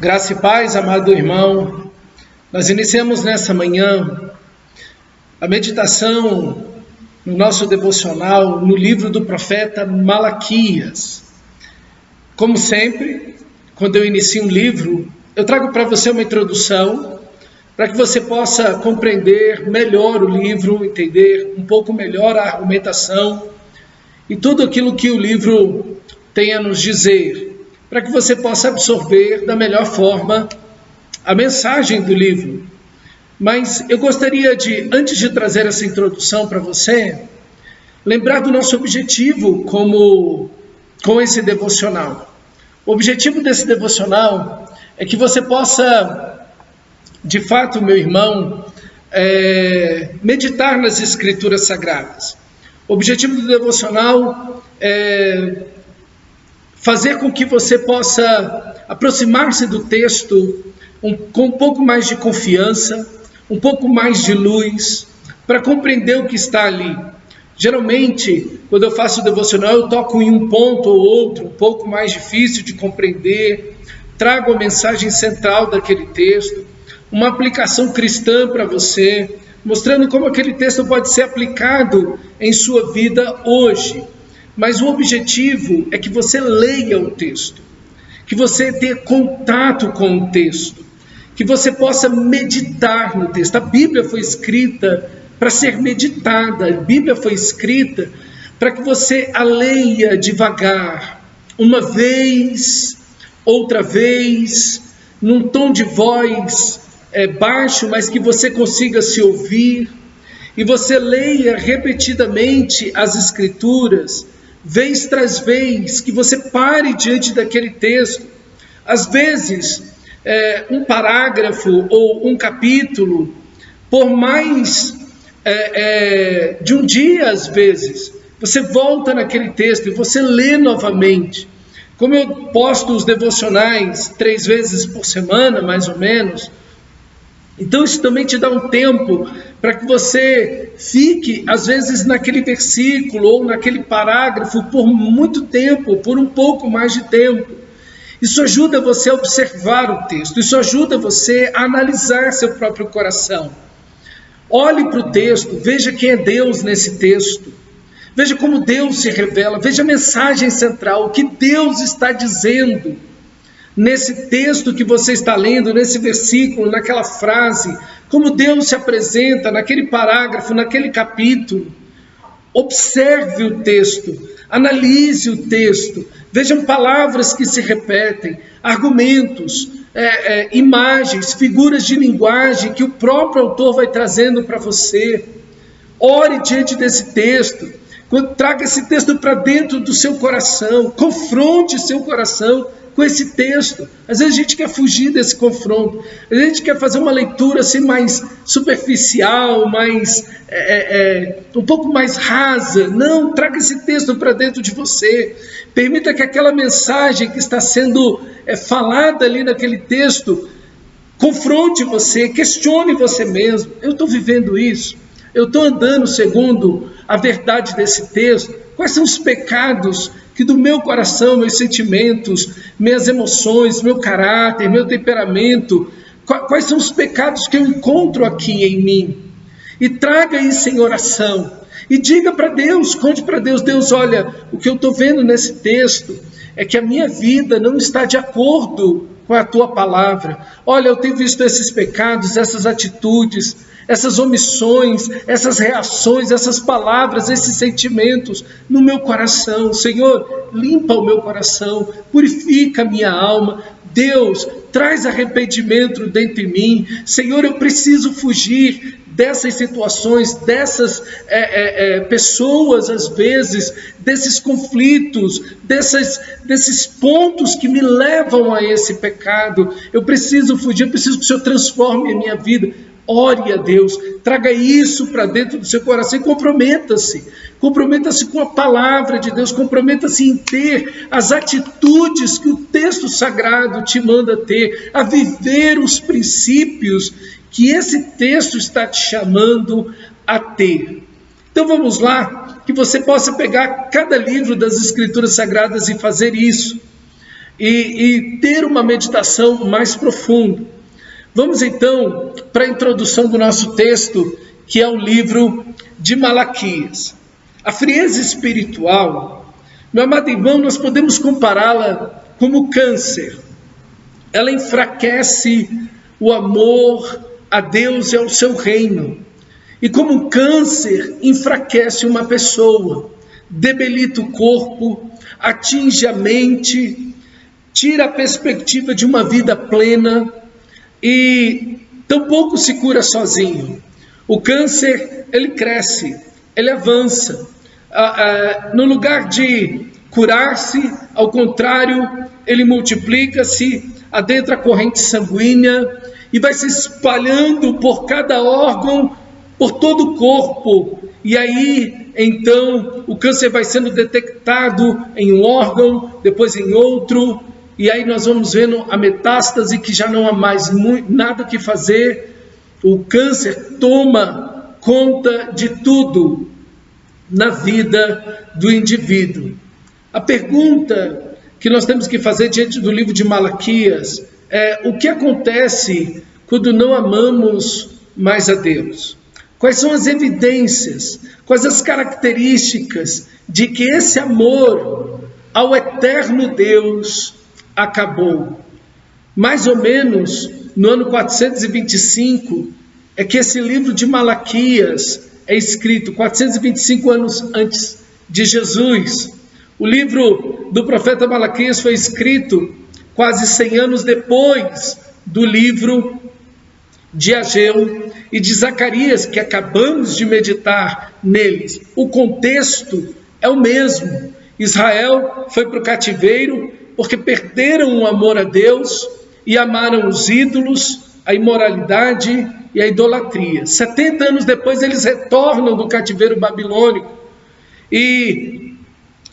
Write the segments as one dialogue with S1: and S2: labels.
S1: Graça e paz, amado irmão. Nós iniciamos nessa manhã a meditação no nosso devocional no livro do profeta Malaquias. Como sempre, quando eu inicio um livro, eu trago para você uma introdução para que você possa compreender melhor o livro, entender um pouco melhor a argumentação e tudo aquilo que o livro tem a nos dizer, para que você possa absorver da melhor forma a mensagem do livro. Mas eu gostaria de, antes de trazer essa introdução para você, lembrar do nosso objetivo com esse devocional. O objetivo desse devocional é que você possa, de fato, meu irmão, meditar nas Escrituras Sagradas. O objetivo do devocional é fazer com que você possa aproximar-se do texto com um pouco mais de confiança, um pouco mais de luz, para compreender o que está ali. Geralmente, quando eu faço o devocional, eu toco em um ponto ou outro, um pouco mais difícil de compreender, trago a mensagem central daquele texto, uma aplicação cristã para você, mostrando como aquele texto pode ser aplicado em sua vida hoje. Mas o objetivo é que você leia o texto, que você tenha contato com o texto, que você possa meditar no texto. A Bíblia foi escrita para ser meditada, a Bíblia foi escrita para que você a leia devagar, uma vez, outra vez, num tom de voz baixo, mas que você consiga se ouvir, e você leia repetidamente as Escrituras, vez tras vez, que você pare diante daquele texto. Às vezes, um parágrafo ou um capítulo, por mais de um dia, às vezes, você volta naquele texto e você lê novamente. Como eu posto os devocionais 3 vezes por semana, mais ou menos, então isso também te dá um tempo para que você fique, às vezes, naquele versículo ou naquele parágrafo por muito tempo, por um pouco mais de tempo. Isso ajuda você a observar o texto, isso ajuda você a analisar seu próprio coração. Olhe para o texto, veja quem é Deus nesse texto, veja como Deus se revela, veja a mensagem central, o que Deus está dizendo nesse texto que você está lendo, nesse versículo, naquela frase, como Deus se apresenta naquele parágrafo, naquele capítulo. Observe o texto, analise o texto, vejam palavras que se repetem, argumentos, imagens, figuras de linguagem que o próprio autor vai trazendo para você. Ore diante desse texto, traga esse texto para dentro do seu coração, confronte seu coração com esse texto. Às vezes a gente quer fugir desse confronto, a gente quer fazer uma leitura assim mais superficial, mais um pouco mais rasa. Não, traga esse texto para dentro de você, permita que aquela mensagem que está sendo falada ali naquele texto confronte você, questione você mesmo. Eu estou vivendo isso? Eu estou andando segundo a verdade desse texto? Quais são os pecados que do meu coração, meus sentimentos, minhas emoções, meu caráter, meu temperamento, quais são os pecados que eu encontro aqui em mim? E traga isso em oração, e diga para Deus, conte para Deus: Deus, olha, o que eu estou vendo nesse texto é que a minha vida não está de acordo com a tua palavra. Olha, eu tenho visto esses pecados, essas atitudes, essas omissões, essas reações, essas palavras, esses sentimentos no meu coração. Senhor, limpa o meu coração, purifica a minha alma. Deus, traz arrependimento dentro de mim. Senhor, eu preciso fugir dessas situações, dessas pessoas, às vezes, desses conflitos, desses pontos que me levam a esse pecado. Eu preciso fugir, eu preciso que o Senhor transforme a minha vida. Ore a Deus, traga isso para dentro do seu coração e comprometa-se com a palavra de Deus, comprometa-se em ter as atitudes que o texto sagrado te manda ter, a viver os princípios que esse texto está te chamando a ter. Então vamos lá, que você possa pegar cada livro das Escrituras Sagradas e fazer isso. e ter uma meditação mais profunda. Vamos então para a introdução do nosso texto, que é o livro de Malaquias. A frieza espiritual, meu amado irmão, nós podemos compará-la como câncer. Ela enfraquece o amor a Deus e ao seu reino. E como um câncer enfraquece uma pessoa, debilita o corpo, atinge a mente, tira a perspectiva de uma vida plena e tampouco se cura sozinho. O câncer, ele cresce, ele avança. No lugar de curar-se, ao contrário, ele multiplica-se, adentra a corrente sanguínea e vai se espalhando por cada órgão, por todo o corpo. E aí, então, o câncer vai sendo detectado em um órgão, depois em outro, e aí nós vamos vendo a metástase, que já não há mais nada que fazer. O câncer toma conta de tudo na vida do indivíduo. A pergunta que nós temos que fazer diante do livro de Malaquias é: o que acontece quando não amamos mais a Deus? Quais são as evidências, quais as características de que esse amor ao eterno Deus acabou? Mais ou menos no ano 425 é que esse livro de Malaquias é escrito, 425 anos antes de Jesus. O livro do profeta Malaquias foi escrito quase 100 anos depois do livro de Ageu e de Zacarias, que acabamos de meditar neles. O contexto é o mesmo. Israel foi para o cativeiro porque perderam o amor a Deus e amaram os ídolos, a imoralidade e a idolatria. 70 anos depois eles retornam do cativeiro babilônico e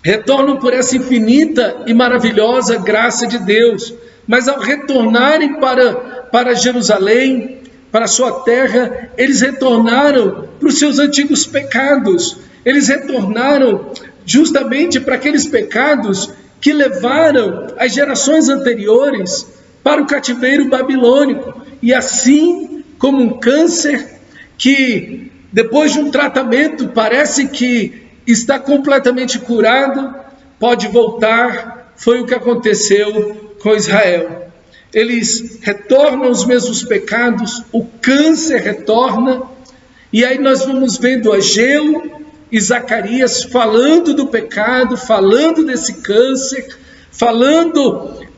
S1: retornam por essa infinita e maravilhosa graça de Deus. Mas ao retornarem para Jerusalém, para a sua terra, eles retornaram para os seus antigos pecados. Eles retornaram justamente para aqueles pecados que levaram as gerações anteriores para o cativeiro babilônico. E assim como um câncer que depois de um tratamento parece que está completamente curado, pode voltar, foi o que aconteceu com Israel. Eles retornam os mesmos pecados, o câncer retorna, e aí nós vamos vendo Ageu e Zacarias falando do pecado, falando desse câncer,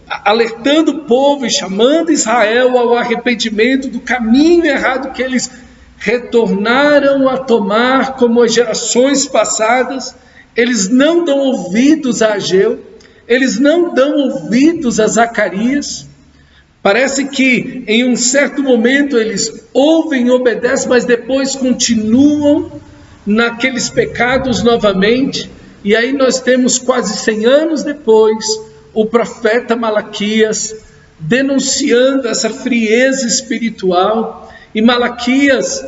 S1: alertando o povo e chamando Israel ao arrependimento do caminho errado que eles retornaram a tomar como as gerações passadas. Eles não dão ouvidos a Ageu, eles não dão ouvidos a Zacarias. Parece que em um certo momento eles ouvem e obedecem, mas depois continuam naqueles pecados novamente. E aí nós temos quase 100 anos depois o profeta Malaquias denunciando essa frieza espiritual. E Malaquias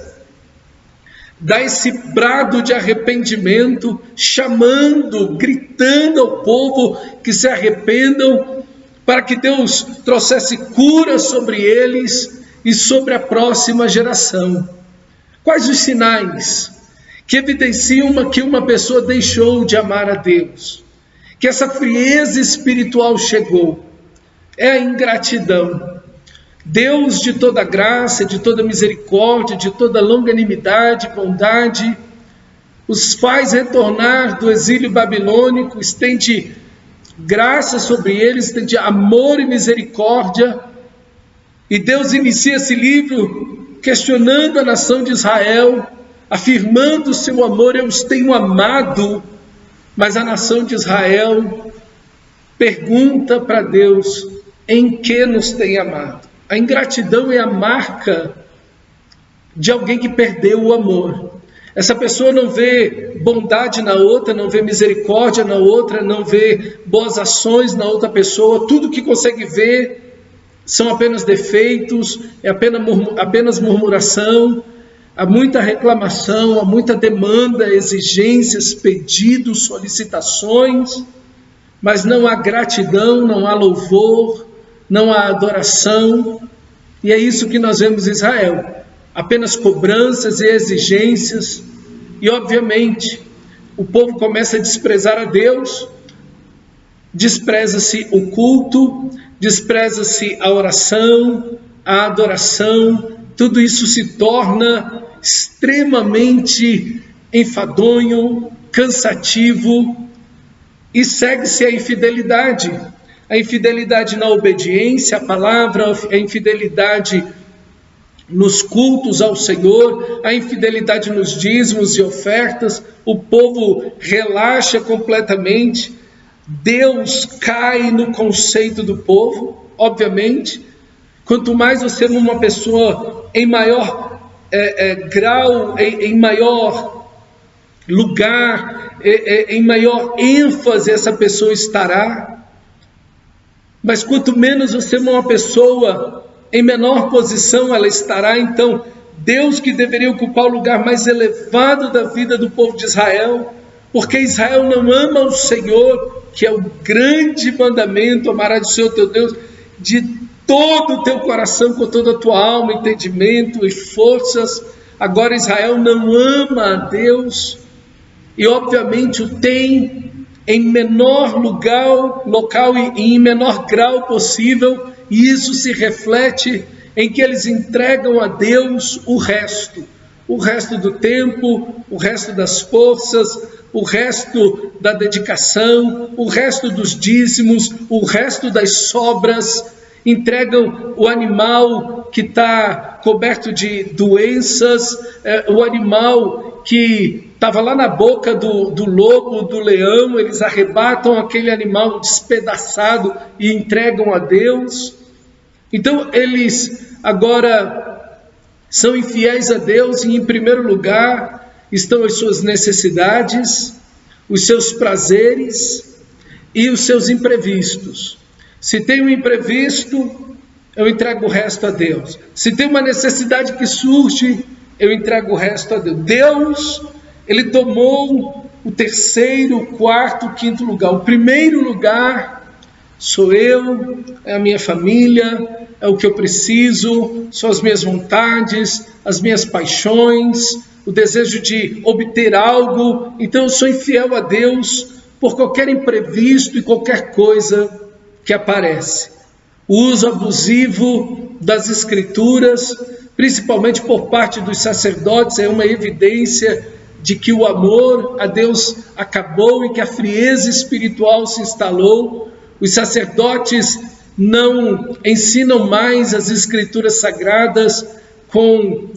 S1: dá esse brado de arrependimento, chamando, gritando ao povo que se arrependam, para que Deus trouxesse cura sobre eles e sobre a próxima geração. Quais os sinais que evidenciam que uma pessoa deixou de amar a Deus? Que essa frieza espiritual chegou? É a ingratidão. Deus de toda graça, de toda misericórdia, de toda longanimidade, bondade, os faz retornar do exílio babilônico, estende graça sobre eles, estende amor e misericórdia. E Deus inicia esse livro questionando a nação de Israel, afirmando o seu amor: eu os tenho amado. Mas a nação de Israel pergunta para Deus: em que nos tem amado? A ingratidão é a marca de alguém que perdeu o amor. Essa pessoa não vê bondade na outra, não vê misericórdia na outra, não vê boas ações na outra pessoa. Tudo que consegue ver são apenas defeitos, é apenas murmuração. Há muita reclamação, há muita demanda, exigências, pedidos, solicitações. mas não há gratidão, não há louvor, não há adoração. E é isso que nós vemos em Israel, apenas cobranças e exigências, e obviamente o povo começa a desprezar a Deus, despreza-se o culto, despreza-se a oração, a adoração, tudo isso se torna extremamente enfadonho, cansativo, e segue-se a infidelidade na obediência à palavra, a infidelidade nos cultos ao Senhor, a infidelidade nos dízimos e ofertas. O povo relaxa completamente, Deus cai no conceito do povo, obviamente. Quanto mais você é uma pessoa em maior grau, em maior lugar, em maior ênfase essa pessoa estará. Mas quanto menos você é uma pessoa em menor posição ela estará. Então, Deus, que deveria ocupar o lugar mais elevado da vida do povo de Israel, porque Israel não ama o Senhor, que é o grande mandamento: amarás o Senhor teu Deus de todo o teu coração, com toda a tua alma, entendimento e forças. Agora Israel não ama a Deus, e obviamente o tem em menor local e em menor grau possível, e isso se reflete em que eles entregam a Deus o resto do tempo, o resto das forças, o resto da dedicação, o resto dos dízimos, o resto das sobras. Entregam o animal que está coberto de doenças, o animal que estava lá na boca do lobo, do leão, eles arrebatam aquele animal despedaçado e entregam a Deus. Então eles agora são infiéis a Deus, e em primeiro lugar estão as suas necessidades, os seus prazeres e os seus imprevistos. Se tem um imprevisto, eu entrego o resto a Deus. Se tem uma necessidade que surge, eu entrego o resto a Deus. Deus, Ele tomou o terceiro, o quarto, o quinto lugar. O primeiro lugar sou eu, é a minha família, é o que eu preciso, são as minhas vontades, as minhas paixões, o desejo de obter algo. Então eu sou infiel a Deus por qualquer imprevisto e qualquer coisa que aparece. O uso abusivo das escrituras, principalmente por parte dos sacerdotes, é uma evidência de que o amor a Deus acabou e que a frieza espiritual se instalou. Os sacerdotes não ensinam mais as escrituras sagradas com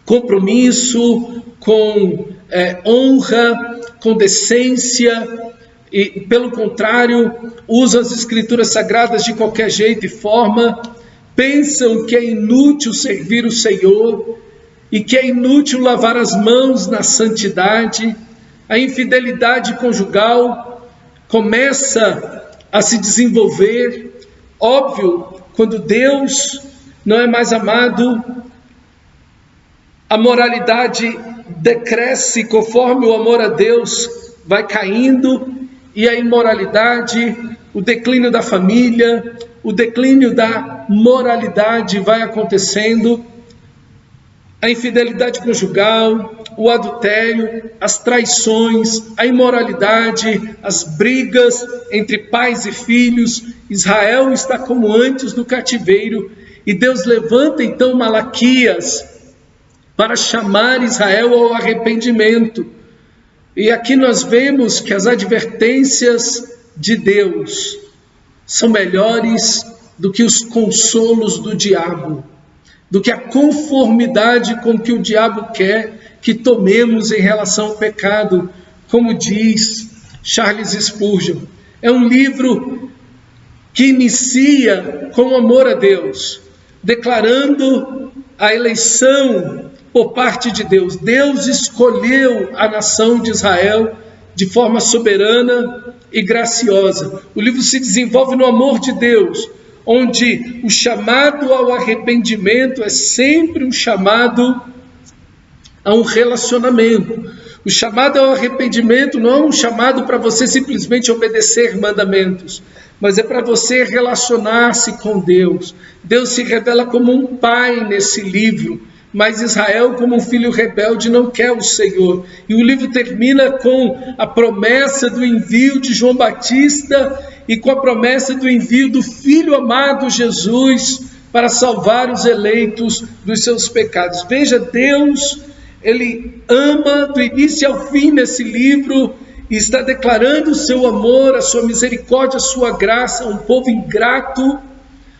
S1: compromisso, com honra, com decência, e pelo contrário, usam as escrituras sagradas de qualquer jeito e forma. Pensam que é inútil servir o Senhor e que é inútil lavar as mãos na santidade. A infidelidade conjugal começa a se desenvolver. Óbvio, quando Deus não é mais amado, a moralidade decresce conforme o amor a Deus vai caindo, e a imoralidade, o declínio da família, o declínio da moralidade vai acontecendo. A infidelidade conjugal, o adultério, as traições, a imoralidade, as brigas entre pais e filhos. Israel está como antes do cativeiro, e Deus levanta então Malaquias para chamar Israel ao arrependimento. E aqui nós vemos que as advertências de Deus são melhores do que os consolos do diabo, do que a conformidade com que o diabo quer que tomemos em relação ao pecado, como diz Charles Spurgeon. É um livro que inicia com amor a Deus, declarando a eleição por parte de Deus. Deus escolheu a nação de Israel de forma soberana e graciosa. O livro se desenvolve no amor de Deus, onde o chamado ao arrependimento é sempre um chamado a um relacionamento. O chamado ao arrependimento não é um chamado para você simplesmente obedecer mandamentos, mas é para você relacionar-se com Deus. Deus se revela como um pai nesse livro, mas Israel, como um filho rebelde, não quer o Senhor. E o livro termina com a promessa do envio de João Batista e com a promessa do envio do Filho amado Jesus para salvar os eleitos dos seus pecados. Veja, Deus, Ele ama do início ao fim nesse livro e está declarando o seu amor, a sua misericórdia, a sua graça a um povo ingrato,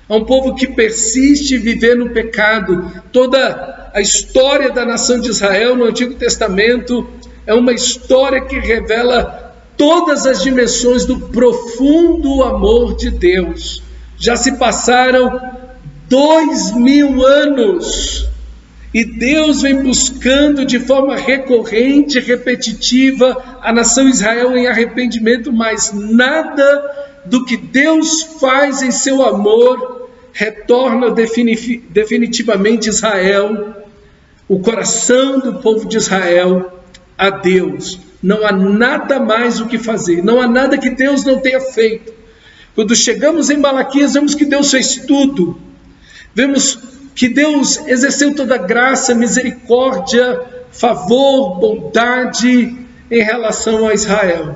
S1: a um povo que persiste em viver no pecado. Toda a história da nação de Israel no Antigo Testamento é uma história que revela todas as dimensões do profundo amor de Deus. Já se passaram 2000 anos e Deus vem buscando de forma recorrente, repetitiva, a nação Israel em arrependimento, mas nada do que Deus faz em seu amor retorna definitivamente Israel, o coração do povo de Israel, a Deus. Não há nada mais o que fazer, não há nada que Deus não tenha feito. Quando chegamos em Malaquias, vemos que Deus fez tudo. Vemos que Deus exerceu toda graça, misericórdia, favor, bondade em relação a Israel.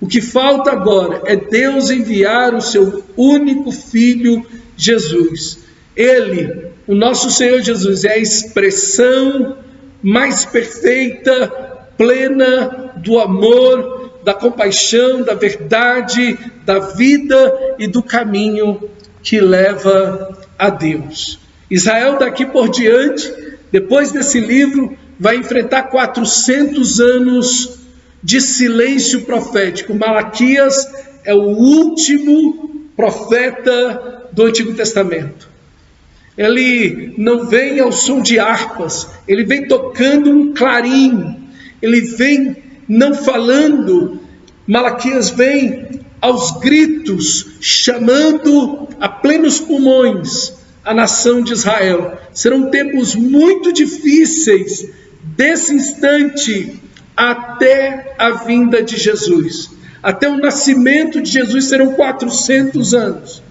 S1: O que falta agora é Deus enviar o seu único Filho, Jesus. Ele, o nosso Senhor Jesus, é a expressão mais perfeita, plena do amor, da compaixão, da verdade, da vida e do caminho que leva a Deus. Israel daqui por diante, depois desse livro, vai enfrentar 400 anos de silêncio profético. Malaquias é o último profeta do Antigo Testamento. Ele não vem ao som de harpas, ele vem tocando um clarim, ele vem não falando. Malaquias vem aos gritos, chamando a plenos pulmões a nação de Israel. Serão tempos muito difíceis desse instante até a vinda de Jesus. Até o nascimento de Jesus serão 400 anos.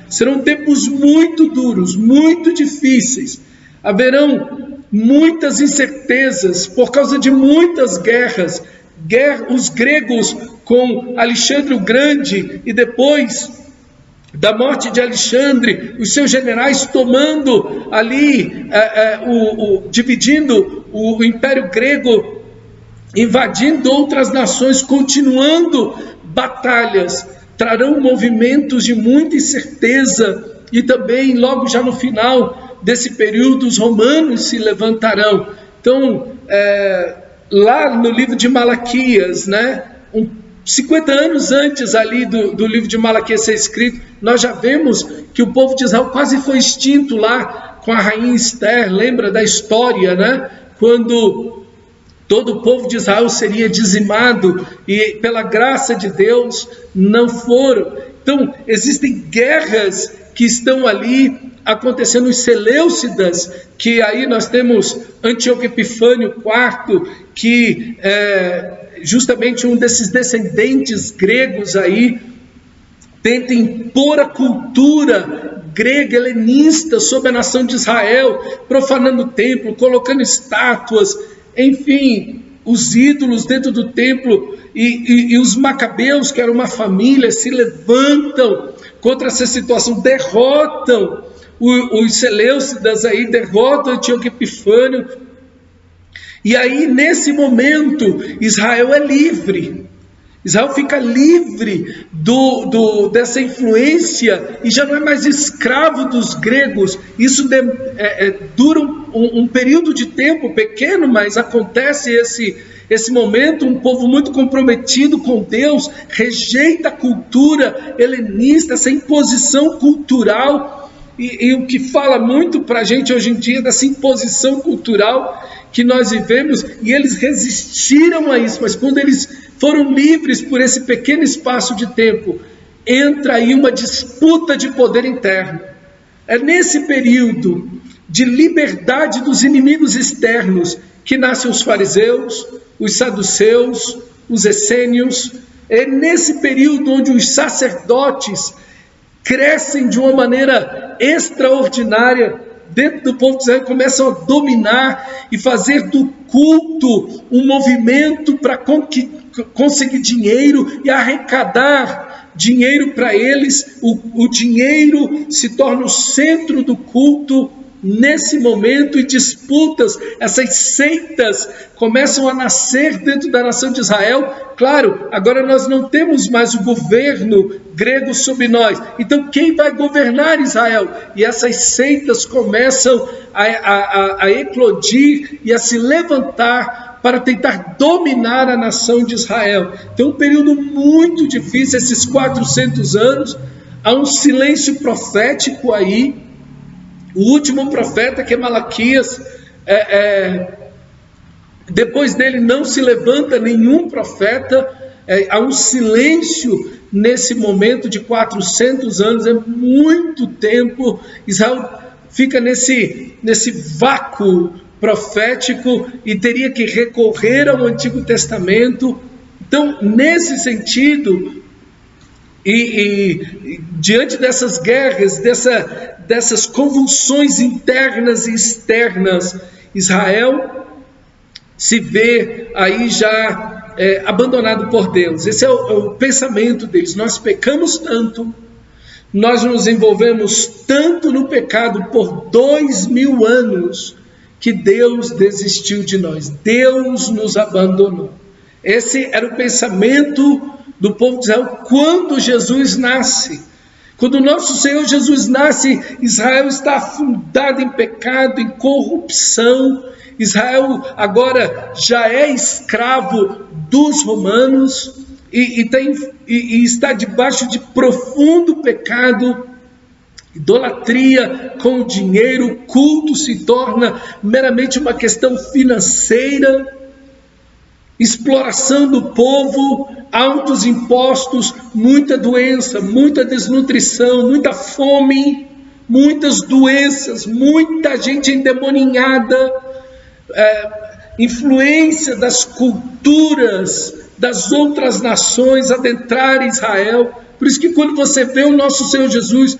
S1: Serão tempos muito duros, muito difíceis. Haverão muitas incertezas por causa de muitas guerras. Os gregos com Alexandre o Grande e depois da morte de Alexandre, os seus generais tomando ali, dividindo o Império Grego, invadindo outras nações, continuando batalhas, trarão movimentos de muita incerteza e também logo já no final desse período os romanos se levantarão. Então, lá no livro de Malaquias, 50 anos antes ali do livro de Malaquias ser escrito, nós já vemos que o povo de Israel quase foi extinto lá com a rainha Esther. Lembra da história, quando todo o povo de Israel seria dizimado e pela graça de Deus não foram. Então existem guerras que estão ali acontecendo, os Seleucidas, que aí nós temos Antíoco Epifânio IV, que justamente um desses descendentes gregos aí, tenta impor a cultura grega, helenista, sobre a nação de Israel, profanando o templo, colocando estátuas, enfim, os ídolos dentro do templo, e os macabeus, que era uma família, se levantam contra essa situação, derrotam os Seleucidas aí, derrotam Antíoco Epifânio. E aí, nesse momento, Israel é livre. Israel fica livre dessa influência e já não é mais escravo dos gregos. Isso dura um período de tempo pequeno, mas acontece esse momento. Um povo muito comprometido com Deus rejeita a cultura helenista, essa imposição cultural. E o que fala muito para a gente hoje em dia dessa imposição cultural que nós vivemos, e eles resistiram a isso, mas quando eles foram livres por esse pequeno espaço de tempo, entra aí uma disputa de poder interno. É nesse período de liberdade dos inimigos externos que nascem os fariseus, os saduceus, os essênios. É nesse período onde os sacerdotes crescem de uma maneira extraordinária dentro do povo de Israel, começam a dominar e fazer do culto um movimento para conseguir dinheiro e arrecadar dinheiro para eles. O dinheiro se torna o centro do culto nesse momento, e disputas, essas seitas começam a nascer dentro da nação de Israel. Claro, agora nós não temos mais o governo grego sobre nós, então quem vai governar Israel? E essas seitas começam a eclodir e a se levantar para tentar dominar a nação de Israel. Então, um período muito difícil, esses 400 anos, há um silêncio profético aí. O último profeta, que é Malaquias, depois dele não se levanta nenhum profeta. Há um silêncio nesse momento de 400 anos, é muito tempo. Israel fica nesse vácuo profético e teria que recorrer ao Antigo Testamento. Então, nesse sentido, e diante dessas guerras, dessas convulsões internas e externas, Israel se vê aí já abandonado por Deus. Esse é o pensamento deles. Nós pecamos tanto, nós nos envolvemos tanto no pecado por 2000 anos, que Deus desistiu de nós, Deus nos abandonou. Esse era o pensamento do povo de Israel quando Jesus nasce. Quando o nosso Senhor Jesus nasce, Israel está afundado em pecado, em corrupção. Israel agora já é escravo dos romanos e está debaixo de profundo pecado, idolatria com o dinheiro. O culto se torna meramente uma questão financeira, exploração do povo, altos impostos, muita doença, muita desnutrição, muita fome, muitas doenças, muita gente endemoninhada, influência das culturas das outras nações adentrar Israel. Por isso que quando você vê o nosso Senhor Jesus,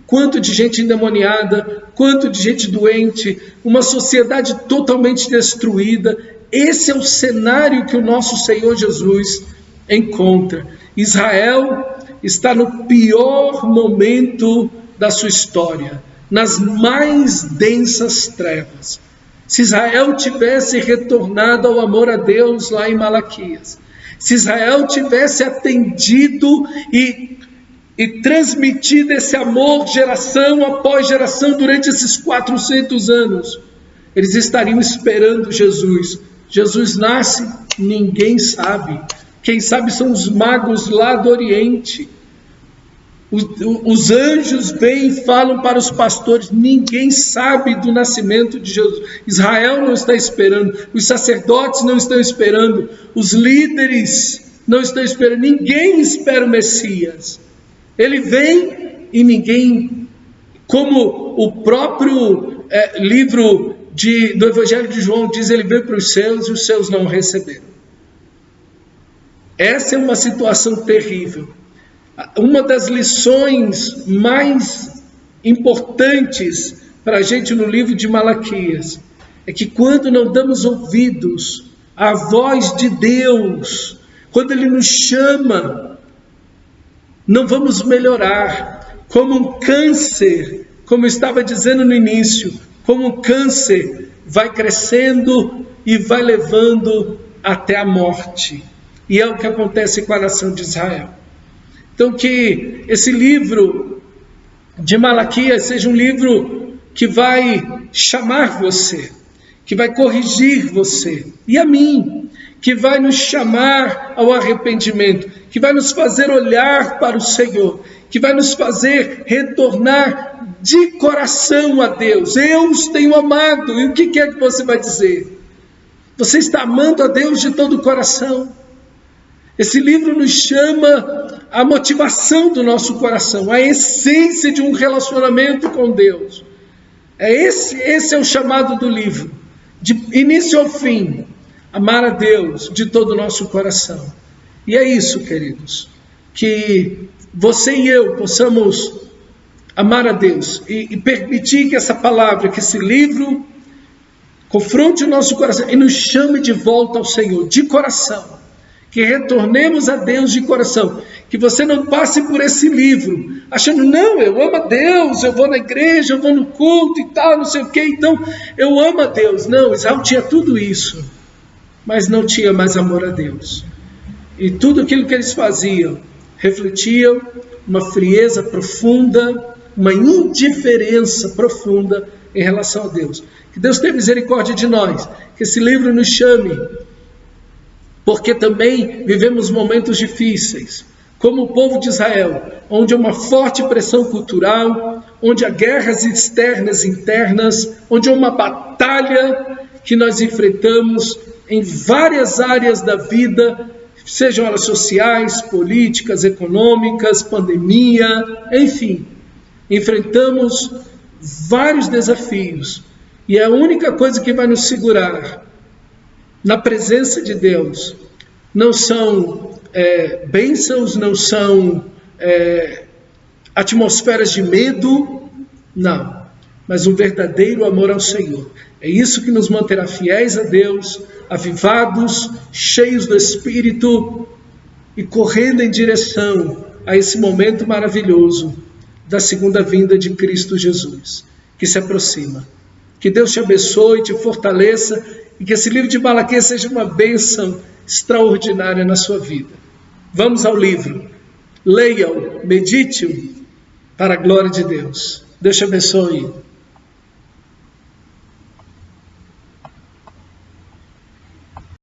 S1: quanto de gente endemoniada, quanto de gente doente, uma sociedade totalmente destruída. Esse é o cenário que o nosso Senhor Jesus encontra. Israel está no pior momento da sua história, nas mais densas trevas. Se Israel tivesse retornado ao amor a Deus lá em Malaquias, se Israel tivesse atendido e transmitido esse amor geração após geração durante esses 400 anos, eles estariam esperando Jesus. Jesus nasce, ninguém sabe. Quem sabe são os magos lá do Oriente. Os anjos vêm e falam para os pastores. Ninguém sabe do nascimento de Jesus. Israel não está esperando. Os sacerdotes não estão esperando. Os líderes não estão esperando. Ninguém espera o Messias. Ele vem e ninguém, como o próprio livro do Evangelho de João diz, ele veio para os seus e os seus não o receberam. Essa é uma situação terrível. Uma das lições mais importantes para a gente no livro de Malaquias é que quando não damos ouvidos à voz de Deus, quando Ele nos chama, não vamos melhorar. Como um câncer, como eu estava dizendo no início, como um câncer vai crescendo e vai levando até a morte. E é o que acontece com a nação de Israel. Então que esse livro de Malaquias seja um livro que vai chamar você, que vai corrigir você e a mim, que vai nos chamar ao arrependimento, que vai nos fazer olhar para o Senhor, que vai nos fazer retornar de coração a Deus. Eu os tenho amado. E o que é que você vai dizer? Você está amando a Deus de todo o coração? Esse livro nos chama a motivação do nosso coração, a essência de um relacionamento com Deus. Esse é o chamado do livro, de início ao fim. amar a Deus de todo o nosso coração. E é isso, queridos, que você e eu possamos amar a Deus e permitir que essa palavra, que esse livro confronte o nosso coração e nos chame de volta ao Senhor, de coração. Que retornemos a Deus de coração. Que você não passe por esse livro achando, não, eu amo a Deus, eu vou na igreja, eu vou no culto e tal, não sei o que, então eu amo a Deus. Não, Israel tinha tudo isso, mas não tinha mais amor a Deus. E tudo aquilo que eles faziam refletiam uma frieza profunda, uma indiferença profunda em relação a Deus. Que Deus tenha misericórdia de nós, que esse livro nos chame, porque também vivemos momentos difíceis, como o povo de Israel, onde há uma forte pressão cultural, onde há guerras externas e internas, onde há uma batalha que nós enfrentamos em várias áreas da vida, sejam elas sociais, políticas, econômicas, pandemia, enfim. Enfrentamos vários desafios e a única coisa que vai nos segurar na presença de Deus não são bênçãos, não são atmosferas de medo, não, mas um verdadeiro amor ao Senhor. É isso que nos manterá fiéis a Deus, avivados, cheios do Espírito e correndo em direção a esse momento maravilhoso da segunda vinda de Cristo Jesus, que se aproxima. Que Deus te abençoe, te fortaleça e que esse livro de Malaquias seja uma bênção extraordinária na sua vida. Vamos ao livro, leia-o, medite-o para a glória de Deus. Deus te abençoe.